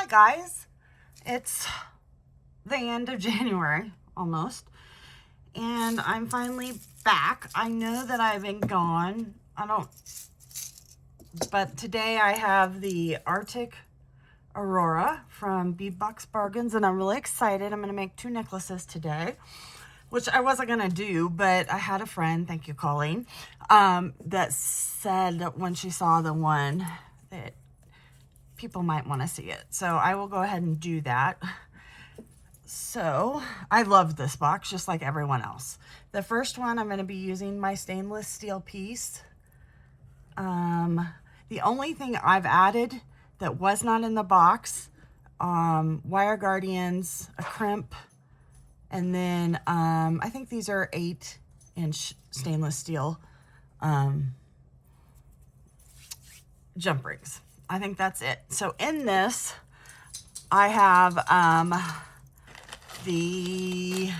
Hi guys, it's the end of January almost, and I'm finally back. I know that I've been gone. But today I have the Arctic Aurora from Beadbox Bargains, and I'm really excited. I'm going to make 2 necklaces today, which I wasn't going to do, but I had a friend, thank you, Colleen, that said that when she saw the one that people might want to see it. So I will go ahead and do that. So I love this box just like everyone else. The first one, I'm going to be using my stainless steel piece. The only thing I've added that was not in the box, wire guardians, a crimp, and then I think these are 8-inch stainless steel jump rings. I think that's it. So in this, I have the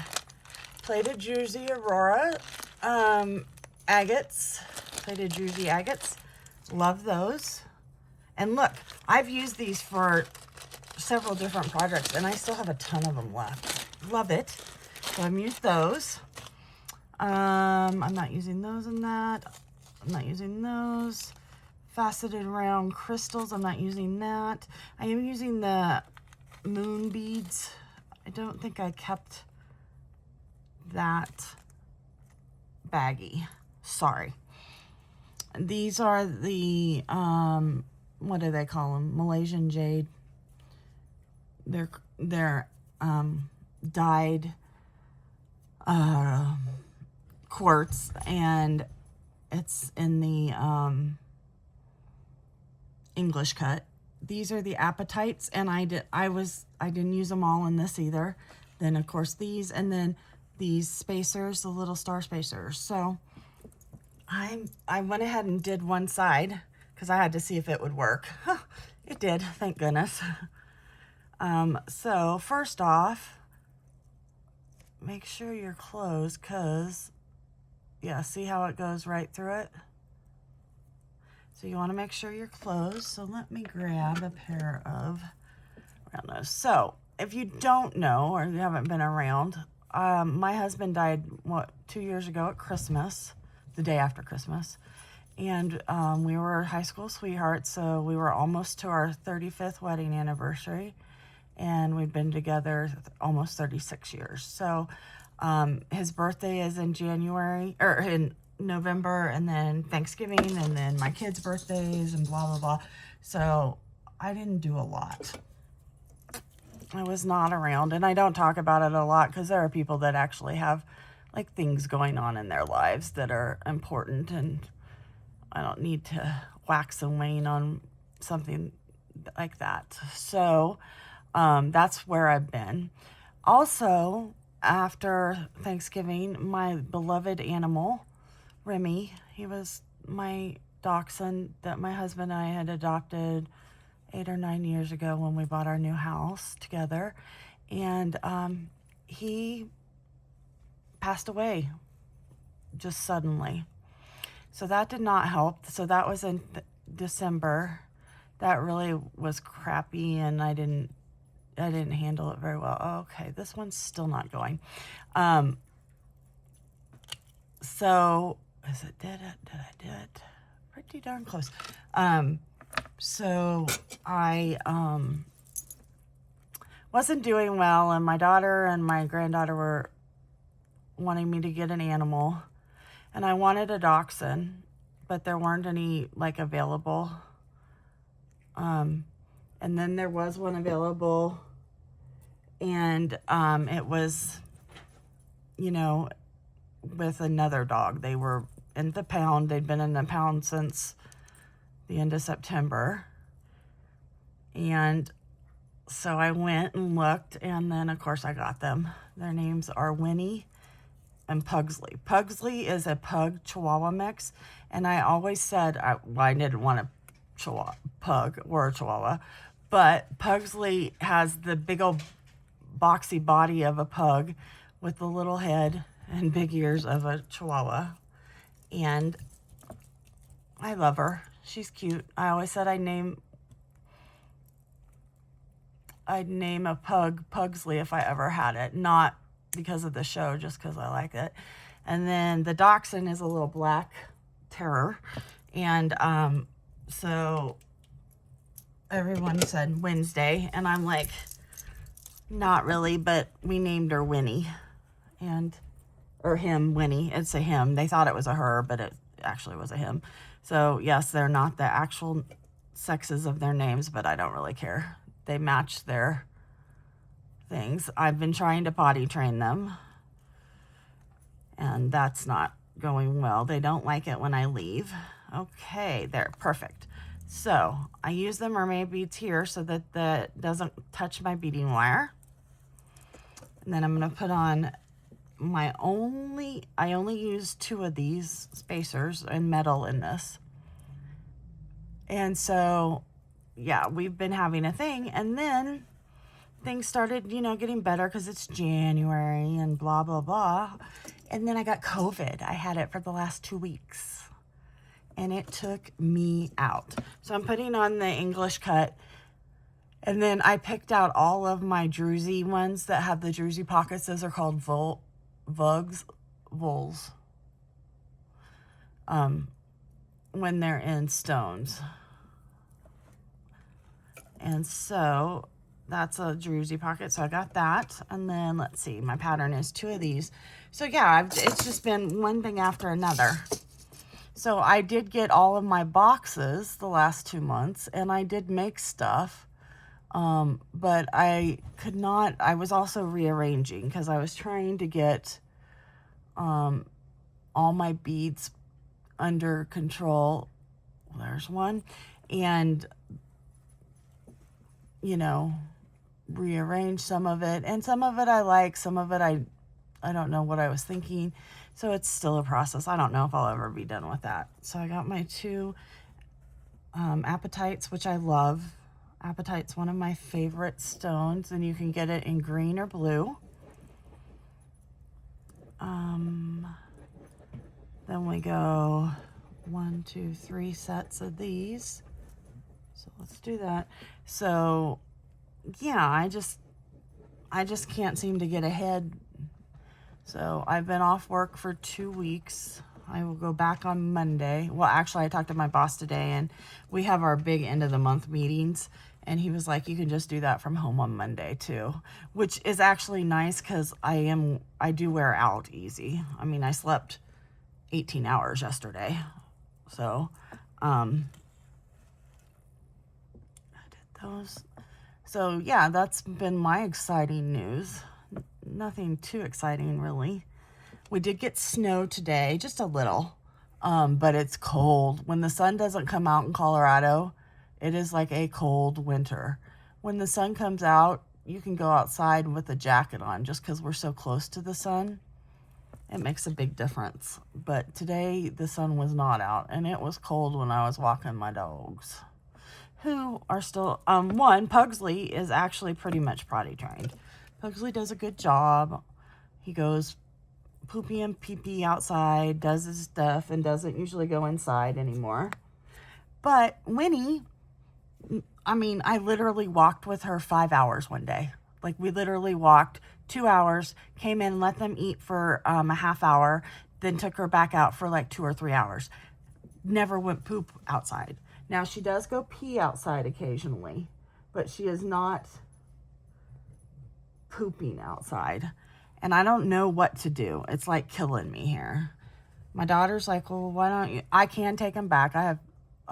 plated Jersey Aurora agates, plated Jersey agates. Love those. And look, I've used these for several different projects, and I still have a ton of them left. Love it. So I've used those. I'm not using those in that. I'm not using those. Faceted round crystals, I'm not using that. I am using the moon beads. I don't think I kept that baggie. Sorry. These are the, what do they call them? Malaysian jade. They're dyed quartz, and it's in the English cut. These are the appetites, and I didn't use them all in this either. Then of course these, and then these spacers, the little star spacers. So I went ahead and did one side because I had to see if it would work. It did, thank goodness. So first off, make sure you're closed, because yeah, see how it goes right through it? So you want to make sure you're closed. So let me grab a pair of round nose. So if you don't know, or you haven't been around, my husband died, 2 years ago at Christmas, the day after Christmas. And we were high school sweethearts, so we were almost to our 35th wedding anniversary. And we've been together almost 36 years. So his birthday is in January, or in November, and then Thanksgiving, and then my kids' birthdays, and blah, blah, blah. So I didn't do a lot. I was not around, and I don't talk about it a lot because there are people that actually have like things going on in their lives that are important, and I don't need to wax and wane on something like that. So that's where I've been. Also, after Thanksgiving, my beloved animal, Remy, he was my dachshund that my husband and I had adopted 8 or 9 years ago when we bought our new house together. And he passed away just suddenly. So that did not help. So that was in December. That really was crappy, and I didn't handle it very well. Okay, this one's still not going. So did I do it? Pretty darn close. So I wasn't doing well, and my daughter and my granddaughter were wanting me to get an animal, and I wanted a dachshund, but there weren't any like available. And then there was one available, and it was, you know, with another dog. They were in the pound. They'd been in the pound since the end of September. And so I went and looked, and then of course I got them. Their names are Winnie and Pugsley. Pugsley is a pug chihuahua mix, and I always said I didn't want a pug or a chihuahua, but Pugsley has the big old boxy body of a pug with the little head and big ears of a chihuahua, and I love her. She's cute. I always said I'd name I'd name a pug Pugsley if I ever had it. Not because of the show, just because I like it. And then the dachshund is a little black terror. And so everyone said Wednesday. And I'm like, not really, but we named her Winnie. Or him, Winnie. It's a him. They thought it was a her, but it actually was a him. So yes, they're not the actual sexes of their names, but I don't really care. They match their things. I've been trying to potty train them, and that's not going well. They don't like it when I leave. Okay, there, perfect. So I use the mermaid beads here so that that doesn't touch my beading wire. And then I'm going to put on I only use 2 of these spacers and metal in this. And so, yeah, we've been having a thing. And then things started, getting better because it's January and blah, blah, blah. And then I got COVID. I had it for the last 2 weeks. And it took me out. So I'm putting on the English cut. And then I picked out all of my druzy ones that have the druzy pockets. Those are called vols. When they're in stones. And so that's a druzy pocket. So I got that. And then let's see, my pattern is 2 of these. So yeah, it's just been one thing after another. So I did get all of my boxes the last 2 months, and I did make stuff. But I could not, I was also rearranging because I was trying to get all my beads under control. There's one. And, rearrange some of it. And some of it I like, some of it I don't know what I was thinking. So it's still a process. I don't know if I'll ever be done with that. So I got my 2 apatites, which I love. Apatite's one of my favorite stones, and you can get it in green or blue. Then we go 1, 2, 3 sets of these. So let's do that. So yeah, I just can't seem to get ahead. So I've been off work for 2 weeks. I will go back on Monday. Well, actually, I talked to my boss today, and we have our big end of the month meetings. And he was like, you can just do that from home on Monday too, which is actually nice because I do wear out easy. I mean, I slept 18 hours yesterday. So, I did those. So yeah, that's been my exciting news. Nothing too exciting really. We did get snow today, just a little, but it's cold. When the sun doesn't come out in Colorado, it is like a cold winter. When the sun comes out, you can go outside with a jacket on just because we're so close to the sun. It makes a big difference. But today the sun was not out, and it was cold when I was walking my dogs, who are still, Pugsley is actually pretty much potty trained. Pugsley does a good job. He goes poopy and pee-pee outside, does his stuff, and doesn't usually go inside anymore. But Winnie, I literally walked with her 5 hours one day. Like, we literally walked 2 hours, came in, let them eat for a half hour, then took her back out for like 2 or 3 hours. Never went poop outside. Now, she does go pee outside occasionally, but she is not pooping outside. And I don't know what to do. It's like killing me here. My daughter's like, well, why don't you? I can take them back. I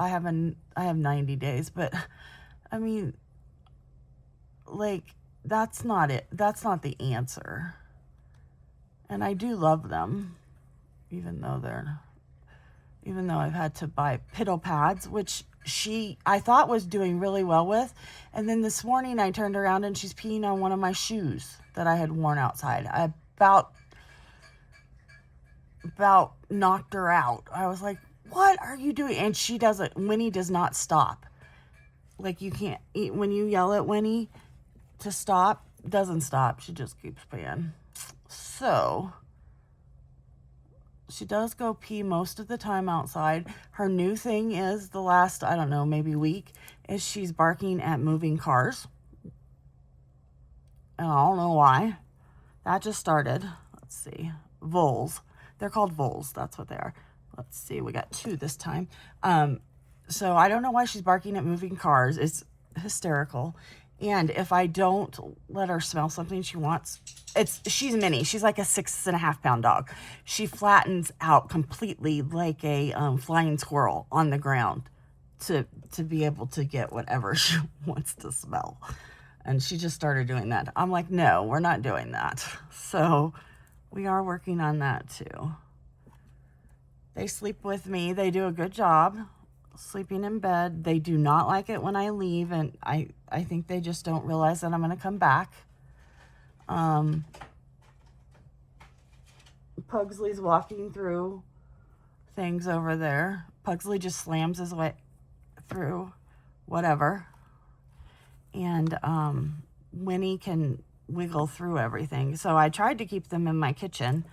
have 90 days, but I mean, like, that's not it. That's not the answer. And I do love them, even though I've had to buy piddle pads, which I thought was doing really well with. And then this morning I turned around and she's peeing on one of my shoes that I had worn outside. I about knocked her out. I was like, what are you doing? And Winnie does not stop. Like, you can't eat when you yell at Winnie to stop, doesn't stop. She just keeps peeing. So she does go pee most of the time outside. Her new thing is the last, I don't know, maybe week, is she's barking at moving cars. and I don't know why. That just started. Let's see. Voles. They're called voles. That's what they are. Let's see. We got 2 this time. So I don't know why she's barking at moving cars. It's hysterical. And if I don't let her smell something she wants, she's mini. She's like a 6.5 pound dog. She flattens out completely like a flying squirrel on the ground to be able to get whatever she wants to smell. And she just started doing that. I'm like, no, we're not doing that. So we are working on that too. They sleep with me. They do a good job sleeping in bed. They do not like it when I leave, and I think they just don't realize that I'm going to come back. Pugsley's walking through things over there. Pugsley just slams his way through whatever. And Winnie can wiggle through everything. So I tried to keep them in my kitchen,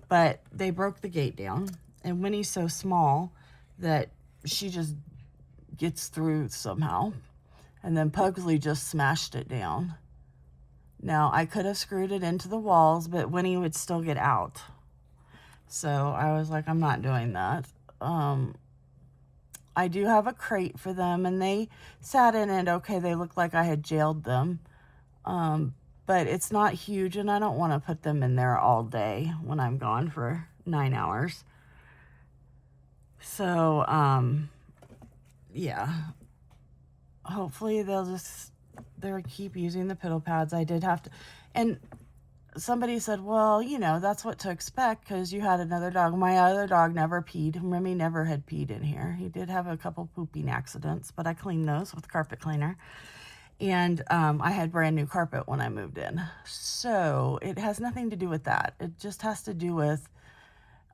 but they broke the gate down. And Winnie's so small that she just gets through somehow. And then Pugsley just smashed it down. Now, I could have screwed it into the walls, but Winnie would still get out. So I was like, I'm not doing that. I do have a crate for them, and they sat in it okay. They looked like I had jailed them. But it's not huge, and I don't want to put them in there all day when I'm gone for 9 hours. So, yeah. Hopefully they'll keep using the pillow pads. I did have to, and somebody said, well, you know, that's what to expect because you had another dog. My other dog never peed. Remy never had peed in here. He did have a couple pooping accidents, but I cleaned those with carpet cleaner. And I had brand new carpet when I moved in. So it has nothing to do with that. It just has to do with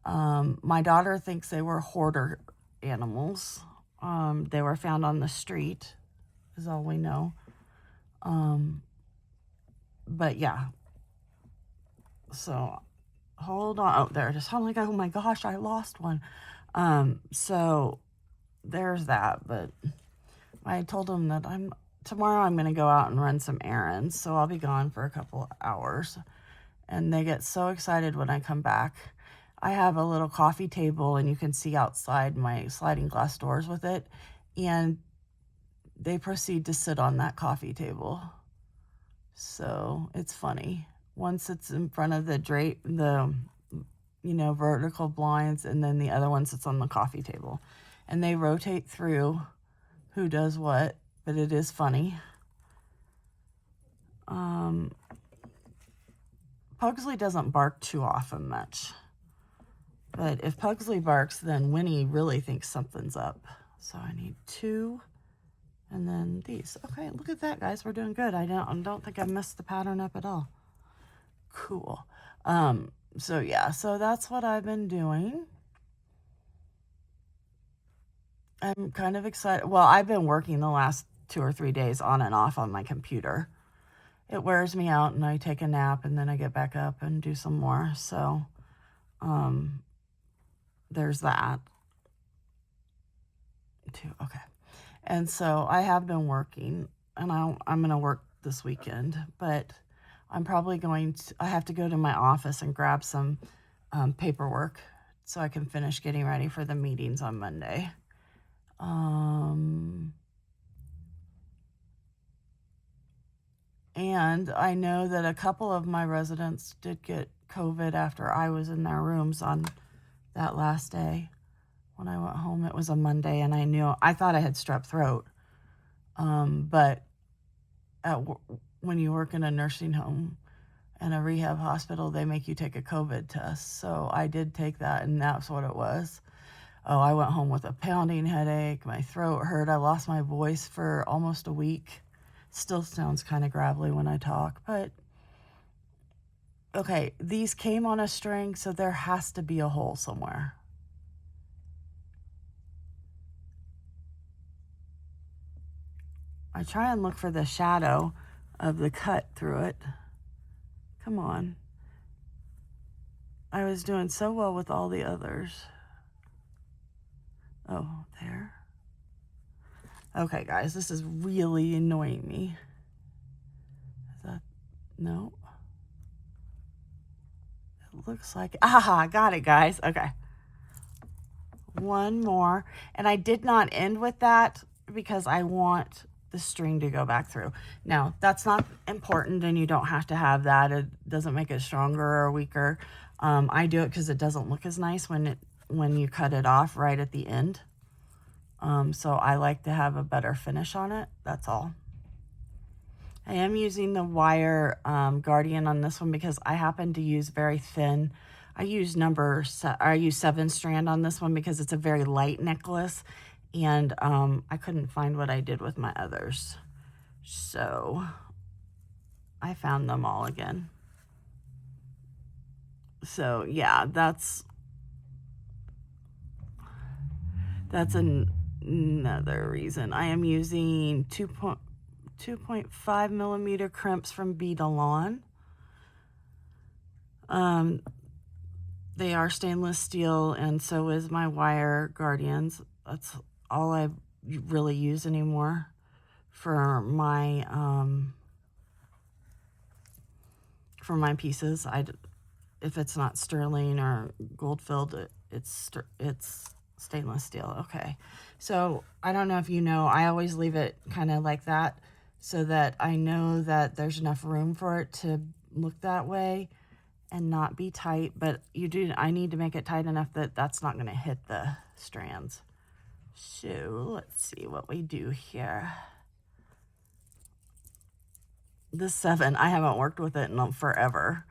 my daughter thinks they were hoarder animals. They were found on the street, is all we know. But yeah. So hold on. Oh, there it is. I'm like, oh my gosh, I lost one. So there's that. But I told them that tomorrow I'm going to go out and run some errands. So I'll be gone for a couple hours. And they get so excited when I come back. I have a little coffee table, and you can see outside my sliding glass doors with it. And they proceed to sit on that coffee table. So it's funny. Once it's in front of the vertical blinds, and then the other one sits on the coffee table. And they rotate through who does what, but it is funny. Pugsley doesn't bark too often much. But if Pugsley barks, then Winnie really thinks something's up. So I need 2, and then these. Okay, look at that, guys. We're doing good. I don't think I messed the pattern up at all. Cool. So yeah, so that's what I've been doing. I'm kind of excited. Well, I've been working the last 2 or 3 days on and off on my computer. It wears me out, and I take a nap, and then I get back up and do some more. So, there's that too. Okay. And so I have been working, and I'm going to work this weekend, but I'm probably I have to go to my office and grab some paperwork so I can finish getting ready for the meetings on Monday. And I know that a couple of my residents did get COVID after I was in their rooms on that last day. When I went home, it was a Monday, and I thought I had strep throat. But when you work in a nursing home and a rehab hospital, they make you take a COVID test. So I did take that, and that's what it was. Oh, I went home with a pounding headache. My throat hurt. I lost my voice for almost a week. Still sounds kind of gravelly when I talk, but okay, these came on a string, so there has to be a hole somewhere. I try and look for the shadow of the cut through it. Come on. I was doing so well with all the others. Oh, there. Okay, guys, this is really annoying me. No. It looks like, aha, got it, guys. Okay. One more. And I did not end with that because I want the string to go back through. Now, that's not important and you don't have to have that. It doesn't make it stronger or weaker. I do it because it doesn't look as nice when you cut it off right at the end. So I like to have a better finish on it. That's all. I am using the wire Guardian on this one because I happen to use very thin. I use 7 strand on this one because it's a very light necklace, and I couldn't find what I did with my others. So I found them all again. So yeah, that's another reason. I am using 2.5 millimeter crimps from Beadalon. They are stainless steel, and so is my wire Guardians. That's all I really use anymore for my pieces. If it's not sterling or gold filled, it's stainless steel. Okay, so I don't know if you know, I always leave it kind of like that so that I know that there's enough room for it to look that way and not be tight, but I need to make it tight enough that that's not going to hit the strands. So let's see what we do here. This 7, I haven't worked with it in forever,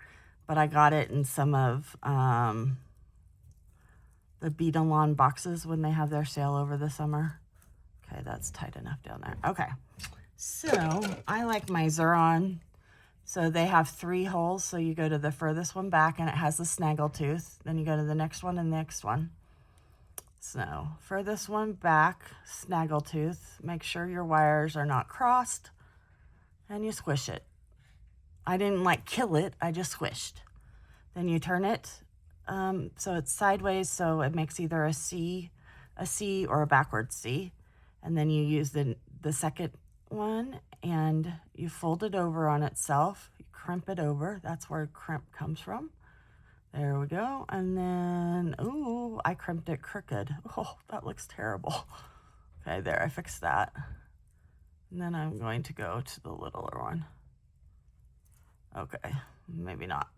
but I got it in some of the Beadalon boxes when they have their sale over the summer. Okay, that's tight enough down there. Okay, so I like my Xuron. So they have 3 holes. So you go to the furthest one back and it has the snaggle tooth. Then you go to the next one and the next one. So furthest one back, snaggle tooth. Make sure your wires are not crossed and you squish it. I didn't kill it, I just squished. Then you turn it so it's sideways, so it makes either a C or a backwards C. And then you use the second one and you fold it over on itself. You crimp it over. That's where crimp comes from. There we go. And then, ooh, I crimped it crooked. Oh, that looks terrible. Okay, there, I fixed that. And then I'm going to go to the littler one. Okay, maybe not.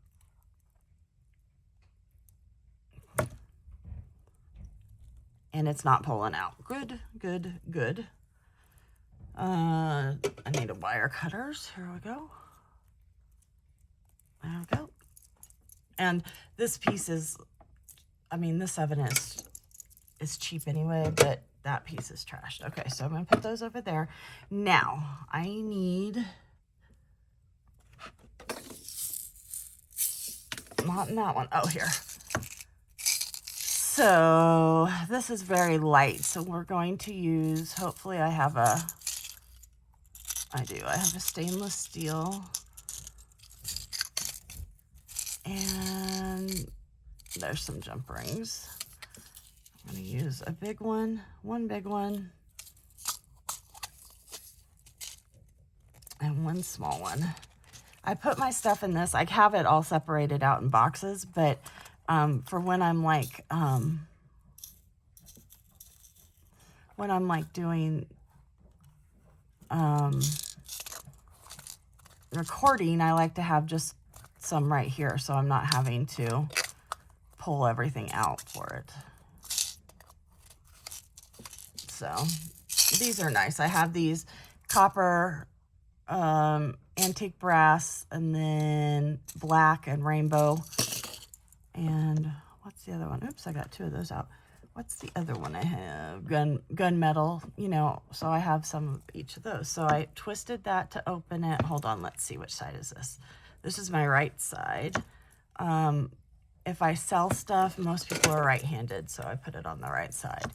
And it's not pulling out. Good, good, good. I need a wire cutters. Here we go. There we go. And this piece is, I mean, this 7 is cheap anyway, but that piece is trashed. Okay, so I'm going to put those over there. Now, I need, not in that one. Oh, here. So this is very light. So we're going to use, hopefully I have a stainless steel. And there's some jump rings. I'm going to use a big one big one, and one small one. I put my stuff in this. I have it all separated out in boxes, but for when I'm doing recording, I like to have just some right here so I'm not having to pull everything out for it. So these are nice. I have these copper, antique brass, and then black and rainbow. And what's the other one? Oops, I got 2 of those out. What's the other one I have? Gunmetal, you know, so I have some of each of those. So I twisted that to open it. Hold on, let's see, which side is this? This is my right side. If I sell stuff, most people are right-handed, so I put it on the right side.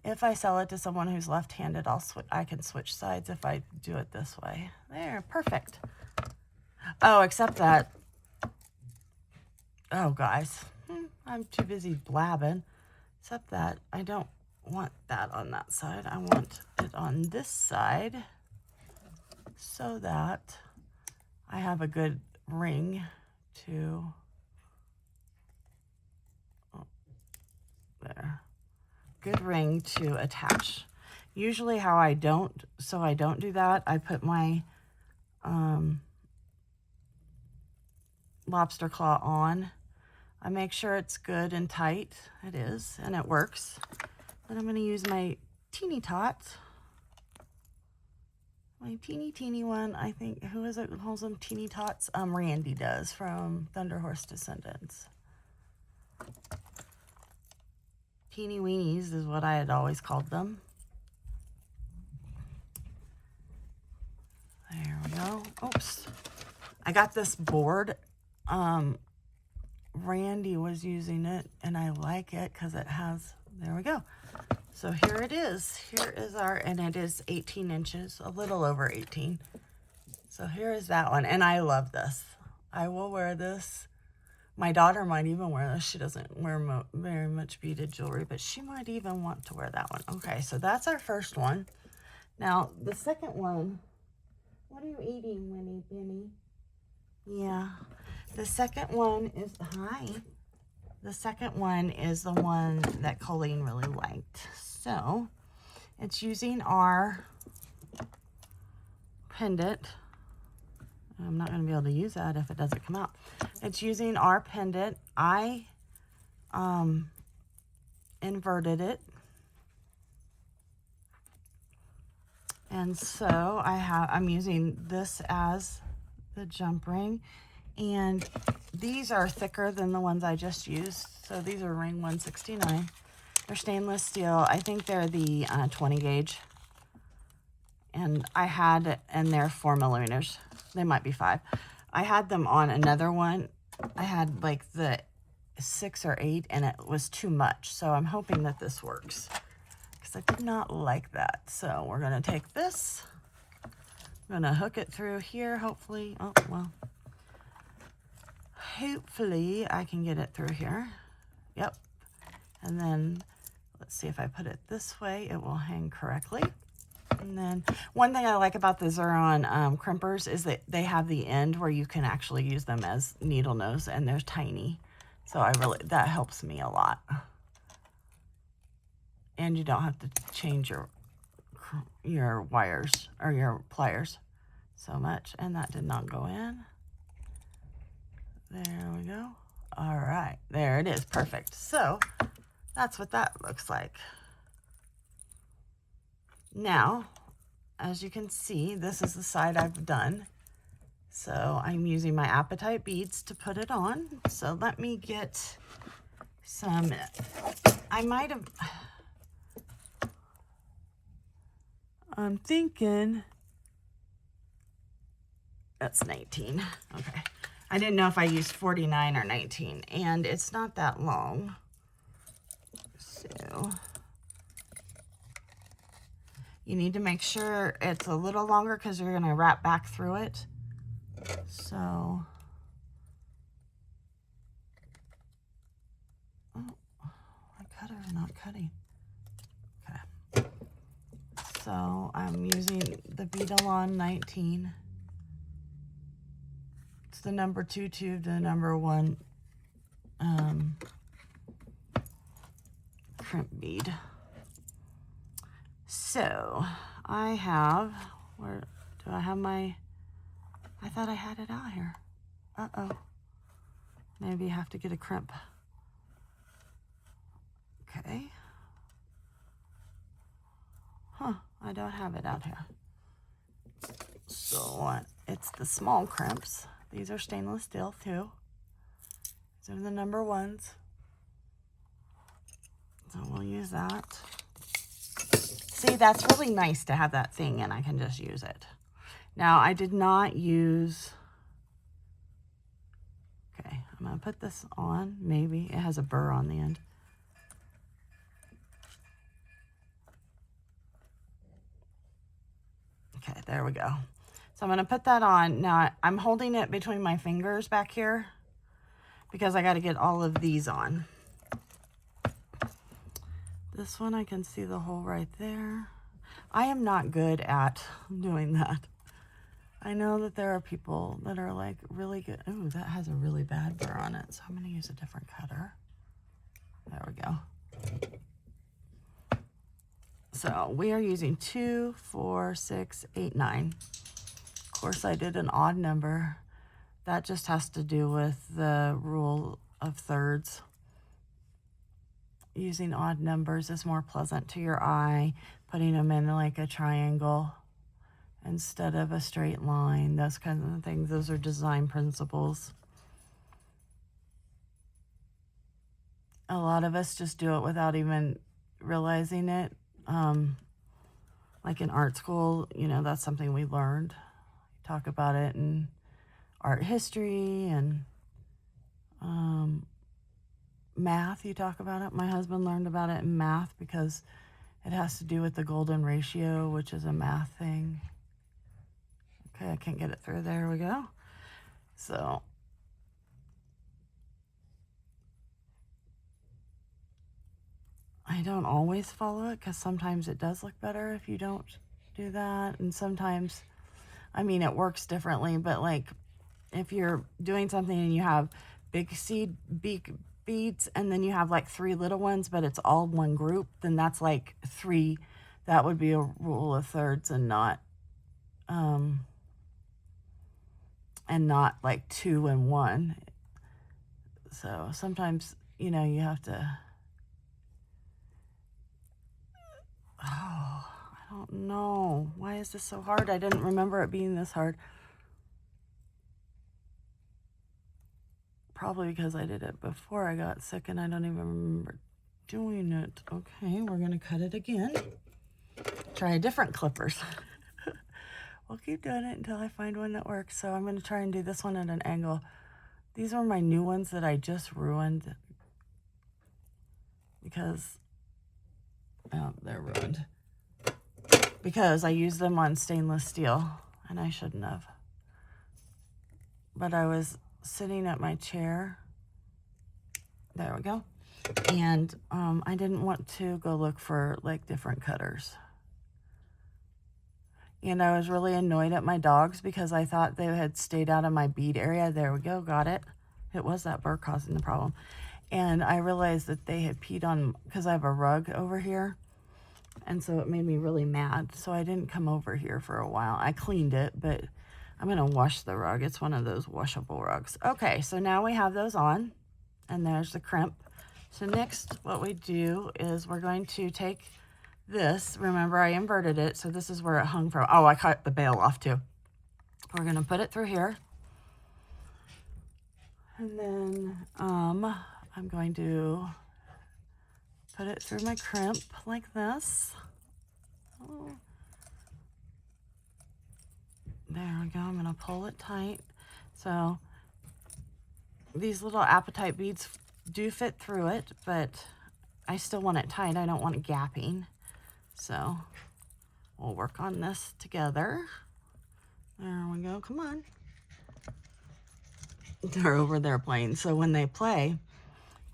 If I sell it to someone who's left-handed, I can switch sides if I do it this way. There, perfect. Oh, except that, oh, guys, I'm too busy blabbing. Except that I don't want that on that side. I want it on this side so that I have a good ring to, oh, there, good ring to attach. Usually how I don't do that, I put my lobster claw on. I make sure it's good and tight. It is, and it works. Then I'm going to use my teeny tots. My teeny one, I think, who is it who calls them teeny tots? Randy does, from Thunder Horse Descendants. Teeny weenies is what I had always called them. There we go. Oops. I got this board. Randy was using it, and I like it because it has, there we go. So here it is. Here is our, and it is 18 inches, a little over 18. So here is that one, and I love this. I will wear this. My daughter might even wear this. She doesn't wear very much beaded jewelry, but she might even want to wear that one. Okay, so that's our first one. Now, the second one, what are you eating, Winnie Penny? Yeah, the second one is, hi. The second one is the one that Colleen really liked. So it's using our pendant. I'm not going to be able to use that if it doesn't come out. It's using our pendant. I inverted it. And so I'm using this as the jump ring. And these are thicker than the ones I just used. So these are ring 169. They're stainless steel. I think they're the 20 gauge. And and they're 4 millimeters. They might be 5. I had them on another one. I had like the 6 or 8, and it was too much. So I'm hoping that this works, because I did not like that. So we're going to take this. I'm going to hook it through here, hopefully. Oh, well. Hopefully I can get it through here. Yep. And then let's see if I put it this way, it will hang correctly. And then one thing I like about the Xuron crimpers is that they have the end where you can actually use them as needle nose, and they're tiny. So that helps me a lot. And you don't have to change your wires or your pliers so much. And that did not go in. There we go. All right, there it is. Perfect. So that's what that looks like. Now, as you can see, this is the side I've done. So I'm using my apatite beads to put it on. So let me get some, I'm thinking that's 19. Okay. I didn't know if I used 49 or 19, and it's not that long. So you need to make sure it's a little longer because you're going to wrap back through it. So, oh, my cutter's not cutting. Okay. So I'm using the Beadalon 19. It's the number 2 tube to the number 1 crimp bead. So I have, where do I have my, I thought I had it out here. Uh-oh. Maybe you have to get a crimp. Okay. Huh, I don't have it out here. So it's the small crimps. These are stainless steel too. These are the number 1s. So we'll use that. See, that's really nice to have that thing and I can just use it. Now, I did not use, okay, I'm going to put this on, maybe. It has a burr on the end. Okay, there we go. So I'm going to put that on. Now, I'm holding it between my fingers back here because I got to get all of these on. This one, I can see the hole right there. I am not good at doing that. I know that there are people that are like really good. Ooh, that has a really bad burr on it. So I'm going to use a different cutter. There we go. So we are using 2, 4, 6, 8, 9. Of course, I did an odd number. That just has to do with the rule of thirds. Using odd numbers is more pleasant to your eye, putting them in like a triangle instead of a straight line, those kinds of things. Those are design principles. A lot of us just do it without even realizing it. Like in art school, you know, that's something we learned. Talk about it in art history and math. You talk about it. My husband learned about it in math because it has to do with the golden ratio, which is a math thing. Okay, I can't get it through. There we go. So I don't always follow it because sometimes it does look better if you don't do that. And sometimes, I mean, it works differently, but like if you're doing something and you have big beads and then you have like 3 little ones, but it's all one group, then that's like 3. That would be a rule of thirds and not like 2 and 1. So sometimes, you know, you have to, oh, I don't know. Why is this so hard? I didn't remember it being this hard. Probably because I did it before I got sick and I don't even remember doing it. Okay, we're going to cut it again. Try different clippers. We'll keep doing it until I find one that works. So I'm going to try and do this one at an angle. These are my new ones that I just ruined because, oh, they're ruined. Because I used them on stainless steel and I shouldn't have. But I was sitting at my chair. There we go. And I didn't want to go look for like different cutters. And I was really annoyed at my dogs because I thought they had stayed out of my bead area. There we go, got it. It was that burr causing the problem. And I realized that they had peed on, because I have a rug over here. And so it made me really mad. So I didn't come over here for a while. I cleaned it, but I'm going to wash the rug. It's one of those washable rugs. Okay, so now we have those on. And there's the crimp. So next, what we do is we're going to take this. Remember, I inverted it, so this is where it hung from. Oh, I cut the bail off too. We're going to put it through here. And then I'm going to put it through my crimp like this. Oh. There we go. I'm going to pull it tight. So these little apatite beads do fit through it, but I still want it tight. I don't want it gapping. So we'll work on this together. There we go. Come on. They're over there playing. So when they play,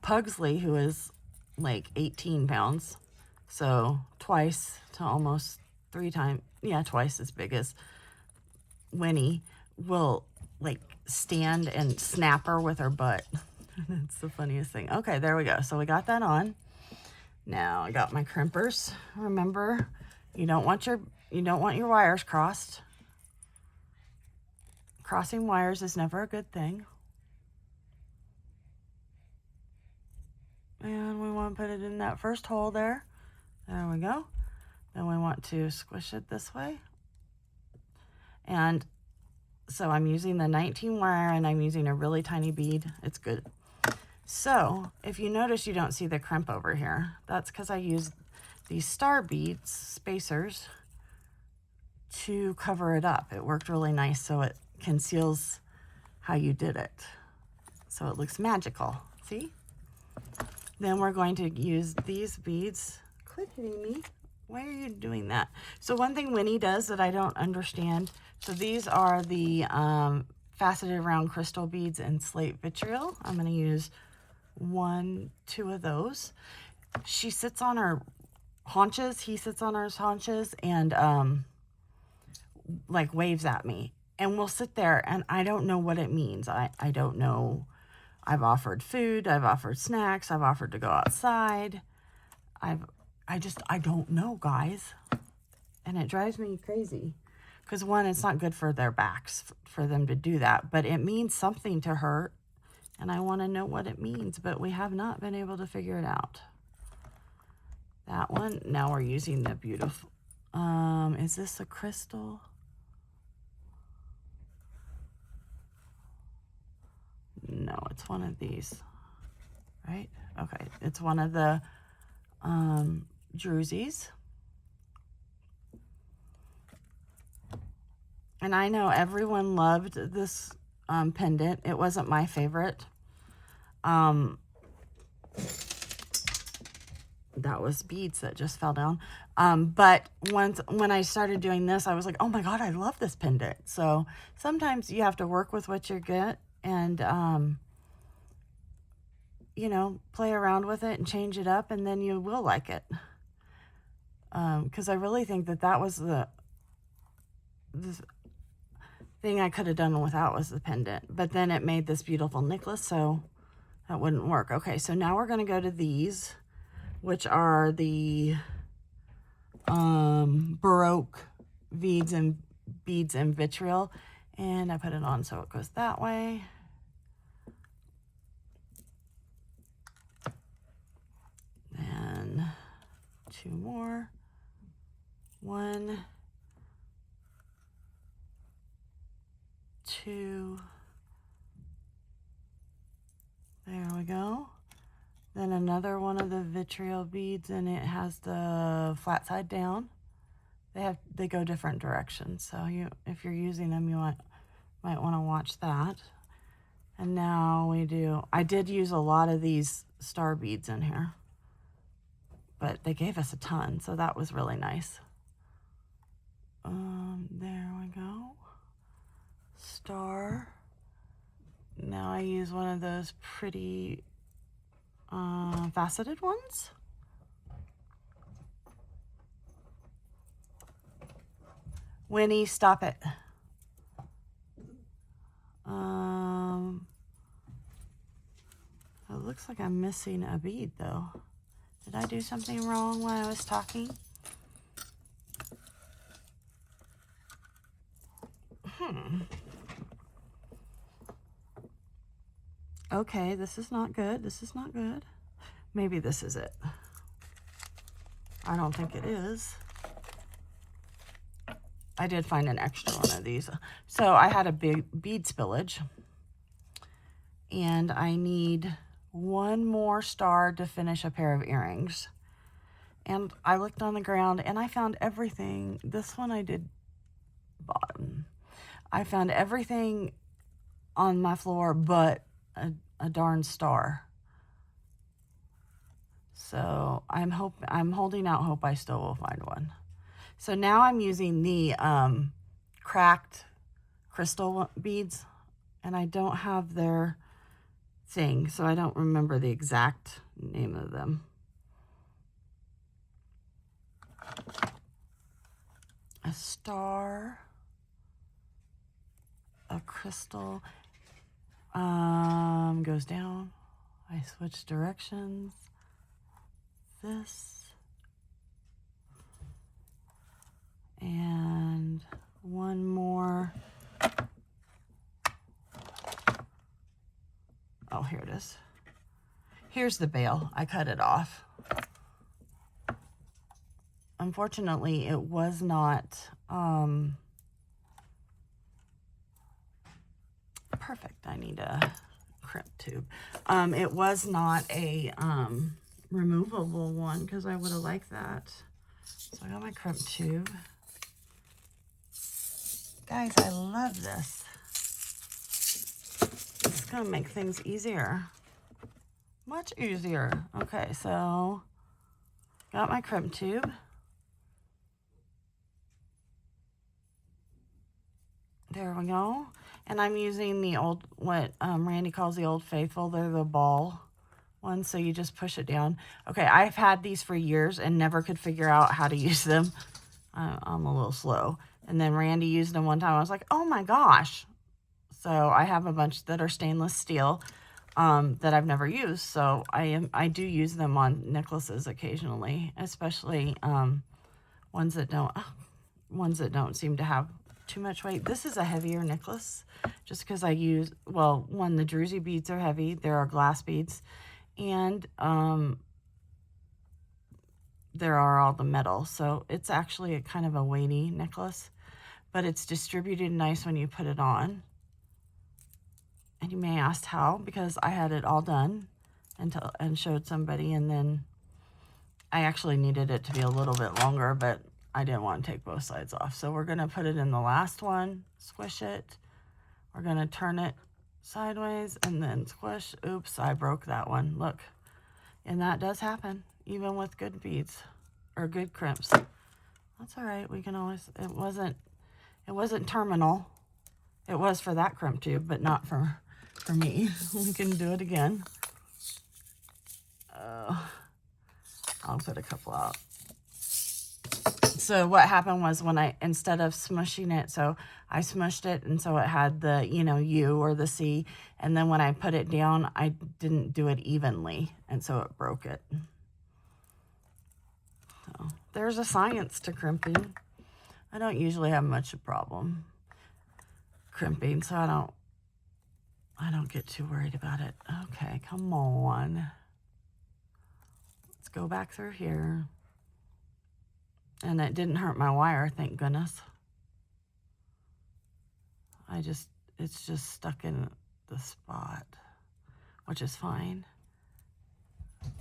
Pugsley, who is like 18 pounds, so twice to almost 3 times, yeah, twice as big as Winnie, will like stand and snap her with her butt. That's the funniest thing. Okay, there we go. So we got that on. Now I got my crimpers. Remember, you don't want your wires crossed. Crossing wires is never a good thing. And we want to put it in that first hole there. There we go. Then we want to squish it this way. And so I'm using the 19 wire and I'm using a really tiny bead. It's good. So if you notice you don't see the crimp over here, that's because I used these star beads, spacers, to cover it up. It worked really nice so it conceals how you did it. So it looks magical. See? Then we're going to use these beads. Quit hitting me. Why are you doing that? So one thing Winnie does that I don't understand. So these are the faceted round crystal beads in slate vitriol. I'm going to use 1, 2 of those. She sits on her haunches. He sits on her haunches and like waves at me. and we'll sit there, and I don't know what it means. I don't know. I've offered food, I've offered snacks, I've offered to go outside. I don't know, guys. And it drives me crazy. Because one, it's not good for their backs for them to do that. But it means something to her. And I want to know what it means. But we have not been able to figure it out. That one. Now we're using the beautiful. Is this a crystal? No, it's one of these. Right? Okay. It's one of the drusies. And I know everyone loved this pendant. It wasn't my favorite. That was beads that just fell down. But when I started doing this, I was like, oh my God, I love this pendant. So sometimes you have to work with what you get and, you know, play around with it and change it up, and then you will like it. Because I really think that was the thing I could have done without was the pendant. But then it made this beautiful necklace, so that wouldn't work. Okay, so now we're going to go to these, which are the Baroque beads and vitriol. And I put it on so it goes that way. Then 2 more. 1, 2. There we go. Then another one of the vitriol beads, and it has the flat side down. They go different directions, so if you're using them, you might want to watch that. And now I did use a lot of these star beads in here, but they gave us a ton, so that was really nice. There we go. Star. Now I use one of those pretty faceted ones. Winnie, stop it. It looks like I'm missing a bead though. Did I do something wrong when I was talking? Okay, this is not good. This is not good. Maybe this is it. I don't think it is. I did find an extra one of these. So I had a big bead spillage. And I need one more star to finish a pair of earrings. And I looked on the ground and I found everything. This one I did bottom. I found everything on my floor but a darn star. So I'm holding out hope I still will find one. So now I'm using the cracked crystal beads, and I don't have their thing, so I don't remember the exact name of them. A star, a crystal, goes down. I switch directions. This. And one more. Oh, here it is. Here's the bail. I cut it off. Unfortunately, it was not perfect. I need a crimp tube. It was not a removable one because I would have liked that. So I got my crimp tube. Guys, I love this. It's going to make things easier. Much easier. Okay, so got my crimp tube. There we go. And I'm using the old, what Randy calls the Old Faithful. They're the ball ones, so you just push it down. Okay, I've had these for years and never could figure out how to use them. I'm a little slow. And then Randy used them one time. I was like, oh my gosh. So I have a bunch that are stainless steel that I've never used. So I do use them on necklaces occasionally, especially ones that don't seem to have too much weight. This is a heavier necklace just because I use, well, one, the druzy beads are heavy. There are glass beads, and there are all the metal. So it's actually a kind of a weighty necklace, but it's distributed nice when you put it on. And you may ask how, because I had it all done and showed somebody, and then I actually needed it to be a little bit longer, but I didn't want to take both sides off. So we're going to put it in the last one, squish it. We're going to turn it sideways and then squish. Oops, I broke that one. Look. And that does happen, even with good beads or good crimps. That's all right. We can always, it wasn't terminal. It was for that crimp tube, but not for me. We can do it again. I'll put a couple out. So what happened was when instead of smushing it, so I smushed it, and so it had the, U or the C, and then when I put it down, I didn't do it evenly, and so it broke it. So there's a science to crimping. I don't usually have much of a problem crimping, so I don't get too worried about it. Okay, come on. Let's go back through here. And it didn't hurt my wire, thank goodness. It's just stuck in the spot, which is fine.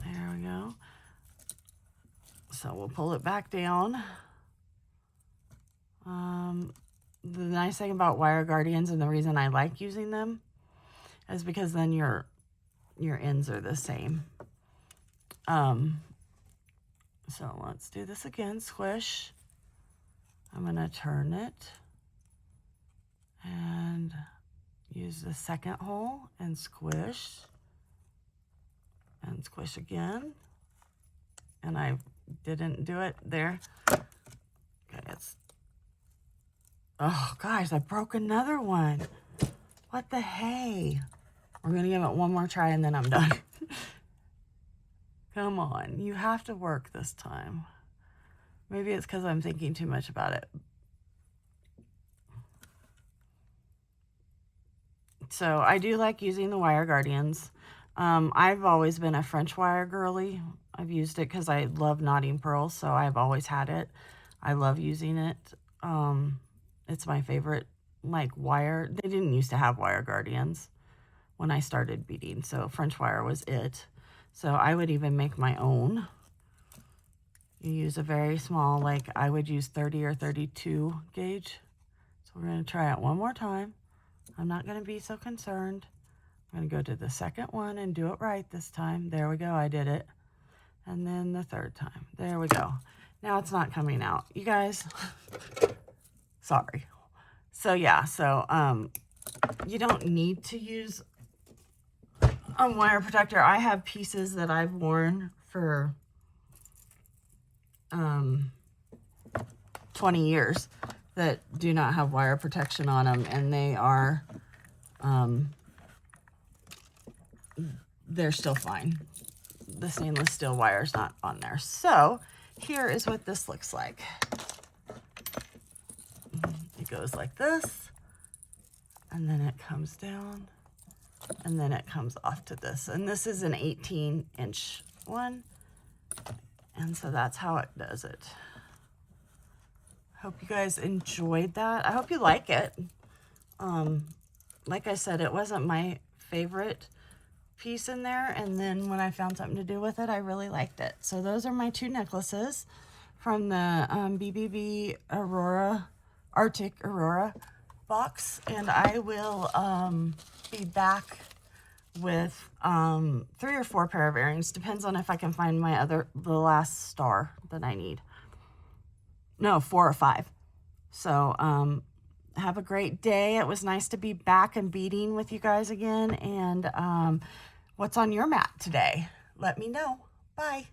There we go. So we'll pull it back down. The nice thing about wire guardians, and the reason I like using them, is because then your ends are the same. So let's do this again. Squish. I'm going to turn it and use the second hole and squish and squish again. And I didn't do it there. Okay, oh guys, I broke another one. What the hey? We're going to give it one more try and then I'm done. Come on, you have to work this time. Maybe it's because I'm thinking too much about it. So I do like using the wire guardians. I've always been a French wire girly. I've used it because I love knotting pearls, so I've always had it. I love using it. It's my favorite, wire. They didn't used to have wire guardians when I started beading, so French wire was it. So I would even make my own. You use a very small, I would use 30 or 32 gauge. So we're going to try it one more time. I'm not going to be so concerned. I'm going to go to the second one and do it right this time. There we go. I did it. And then the third time. There we go. Now it's not coming out. You guys, sorry. So yeah, you don't need to use a wire protector. I have pieces that I've worn for 20 years that do not have wire protection on them, and they are they're still fine. The stainless steel wire is not on there. So here is what this looks like. It goes like this, and then it comes down, and then it comes off to this. And this is an 18-inch one. And so that's how it does it. Hope you guys enjoyed that. I hope you like it. Like I said, it wasn't my favorite piece in there. And then when I found something to do with it, I really liked it. So those are my two necklaces from the BBB Arctic Aurora box. And I will be back with 3 or 4 pair of earrings. Depends on if I can find the last star that I need. No, 4 or 5. So have a great day. It was nice to be back and beading with you guys again. And what's on your mat today? Let me know. Bye.